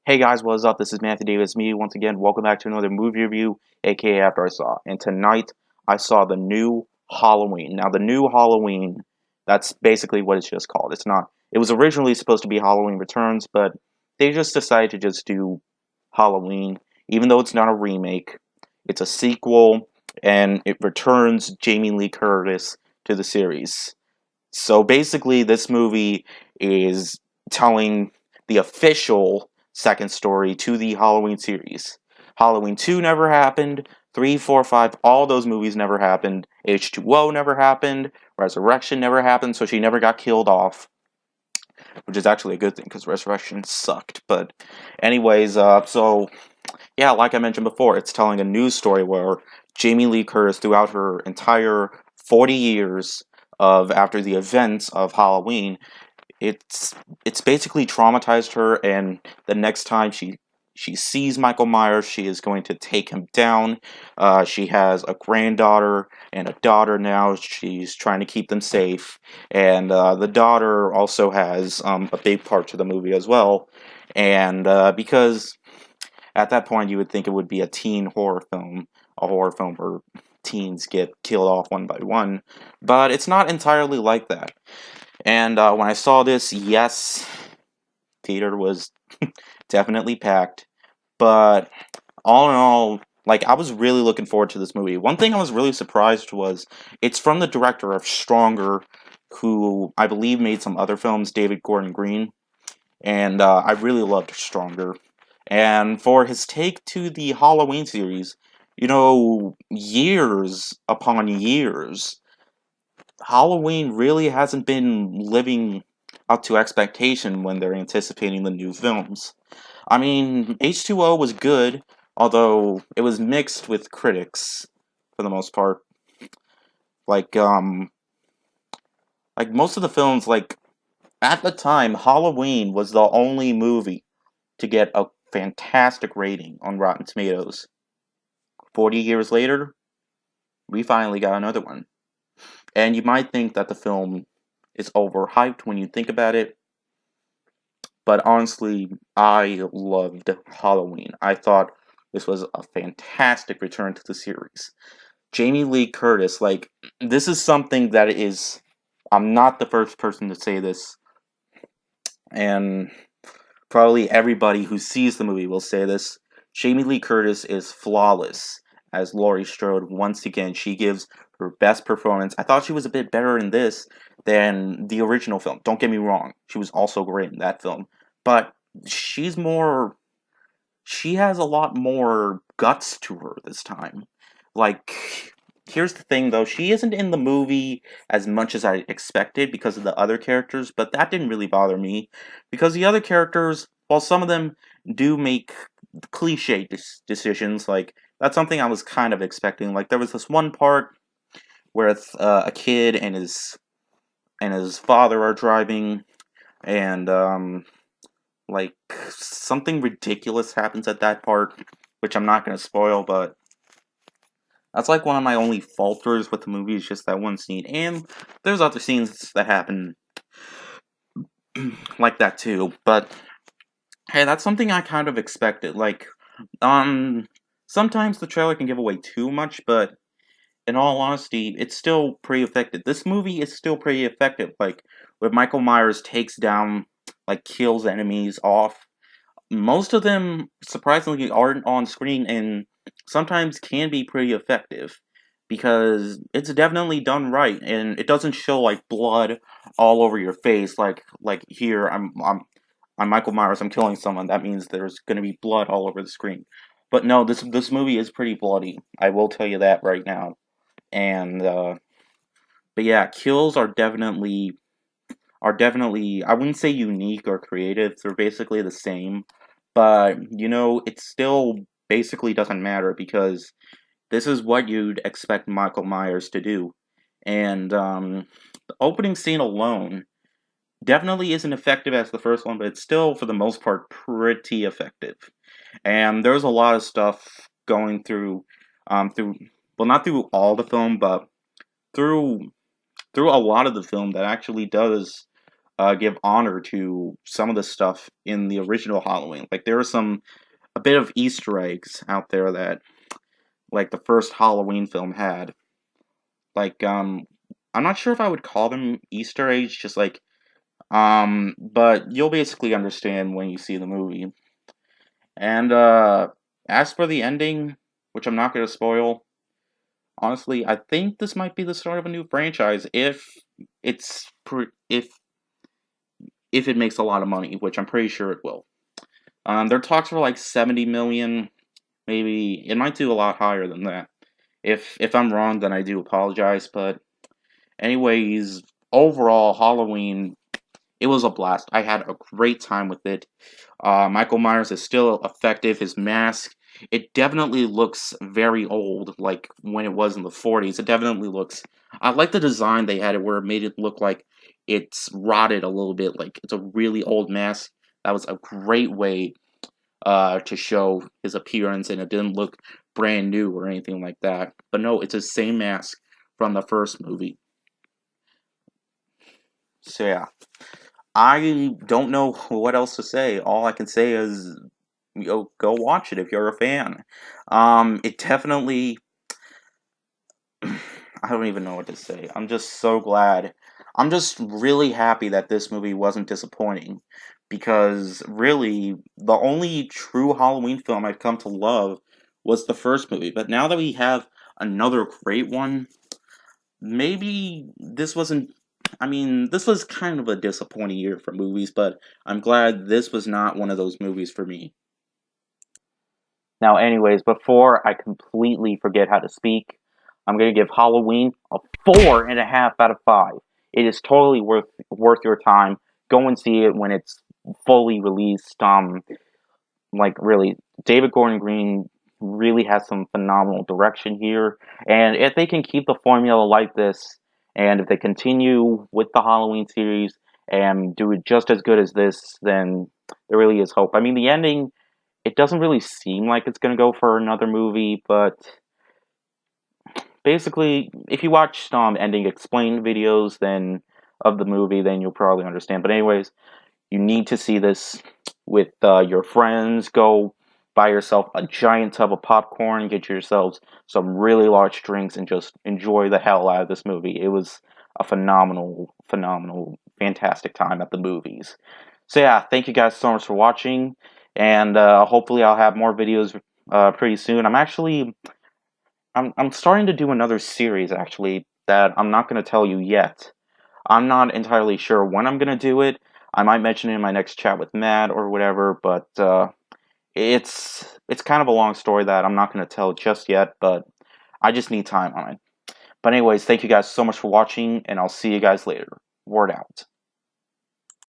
Hey guys, what is up? This is Matthew Davis. Me once again. Welcome back to another movie review, aka After I Saw. And tonight I saw the new Halloween. Now the new Halloween, that's basically what it's just called. It's not. It was originally supposed to be Halloween Returns, but they just decided to just do Halloween, even though it's not a remake. It's a sequel, and it returns Jamie Lee Curtis to the series. So basically, this movie is telling the official second story to the Halloween series. Halloween 2 never happened. 3, 4, 5, all those movies never happened. H2O never happened. Resurrection never happened, so she never got killed off. Which is actually a good thing, because Resurrection sucked. But anyways, yeah, like I mentioned before, it's telling a news story where Jamie Lee Curtis, throughout her entire 40 years of after the events of Halloween, it's it's basically traumatized her, and the next time she sees Michael Myers, she is going to take him down. She has a granddaughter and a daughter now. She's trying to keep them safe, and the daughter also has a big part to the movie as well. And because at that point you would think it would be a horror film where teens get killed off one by one, but it's not entirely like that. And when I saw this, yes, theater was definitely packed. But all in all, like, I was really looking forward to this movie. One thing I was really surprised was it's from the director of Stronger, who I believe made some other films, David Gordon Green. And I really loved Stronger. And for his take to the Halloween series, years upon years, Halloween really hasn't been living up to expectation when they're anticipating the new films. I mean, H2O was good, although it was mixed with critics for the most part. Like like most of the films, like at the time, Halloween was the only movie to get a fantastic rating on Rotten Tomatoes. 40 years later, we finally got another one. And you might think that the film is overhyped when you think about it, but honestly, I loved Halloween. I thought this was a fantastic return to the series. Jamie Lee Curtis, like, this is something that is. I'm not the first person to say this, and probably everybody who sees the movie will say this. Jamie Lee Curtis is flawless as Laurie Strode. Once again, she gives her best performance. I thought she was a bit better in this than the original film. Don't get me wrong. She was also great in that film. But she's more. She has a lot more guts to her this time. Like, here's the thing though, she isn't in the movie as much as I expected because of the other characters, but that didn't really bother me. Because the other characters, while some of them do make cliche decisions, like, that's something I was kind of expecting. Like, there was this one part where a kid and his father are driving, and like, something ridiculous happens at that part, which I'm not going to spoil, but that's like one of my only falters with the movie is just that one scene. And there's other scenes that happen like that too, but hey, that's something I kind of expected. Like, um, sometimes the trailer can give away too much, but in all honesty, it's still pretty effective. This movie is still pretty effective. Like, where Michael Myers takes down, like, kills enemies off. Most of them, surprisingly, aren't on screen and sometimes can be pretty effective because it's definitely done right and it doesn't show like blood all over your face. Like here, I'm Michael Myers. I'm killing someone. That means there's going to be blood all over the screen. But no, this movie is pretty bloody. I will tell you that right now. And but yeah, kills are definitely, I wouldn't say unique or creative. They're basically the same. But, it still basically doesn't matter because this is what you'd expect Michael Myers to do. And the opening scene alone definitely isn't effective as the first one, but it's still, for the most part, pretty effective. And there's a lot of stuff going through, well, not through all the film, but through a lot of the film that actually does give honor to some of the stuff in the original Halloween. Like there are a bit of Easter eggs out there that like the first Halloween film had. Like I'm not sure if I would call them Easter eggs, just like but you'll basically understand when you see the movie. And as for the ending, which I'm not going to spoil, honestly, I think this might be the start of a new franchise it's if it makes a lot of money, which I'm pretty sure it will. Their talks were like 70 million, maybe it might do a lot higher than that. If I'm wrong, then I do apologize. But anyways, overall, Halloween, it was a blast. I had a great time with it. Michael Myers is still effective. His mask, it definitely looks very old, like when it was in the 40s. It definitely looks. I like the design they had it where it made it look like it's rotted a little bit, like it's a really old mask. That was a great way to show his appearance, and it didn't look brand new or anything like that. But no, it's the same mask from the first movie. So yeah, I don't know what else to say. All I can say is go watch it if you're a fan. It definitely. I don't even know what to say. I'm just so glad. I'm just really happy that this movie wasn't disappointing. Because really, the only true Halloween film I've come to love was the first movie. But now that we have another great one, maybe this wasn't. I mean, this was kind of a disappointing year for movies, but I'm glad this was not one of those movies for me. Now, anyways, before I completely forget how to speak, I'm gonna give Halloween a 4.5 out of 5. It is totally worth your time. Go and see it when it's fully released. Like really, David Gordon Green really has some phenomenal direction here, and if they can keep the formula like this, and if they continue with the Halloween series and do it just as good as this, then there really is hope. I mean, the ending, it doesn't really seem like it's going to go for another movie, but basically, if you watch ending explained videos then of the movie, then you'll probably understand. But anyways, you need to see this with your friends. Go buy yourself a giant tub of popcorn, get yourselves some really large drinks, and just enjoy the hell out of this movie. It was a phenomenal, fantastic time at the movies. So yeah, thank you guys so much for watching, and hopefully I'll have more videos pretty soon. I'm starting to do another series actually that I'm not going to tell you yet. I'm not entirely sure when I'm gonna do it. I might mention it in my next chat with Matt or whatever, but it's kind of a long story that I'm not gonna tell just yet, but I just need time on it. But anyways, thank you guys so much for watching, and I'll see you guys later. Word out.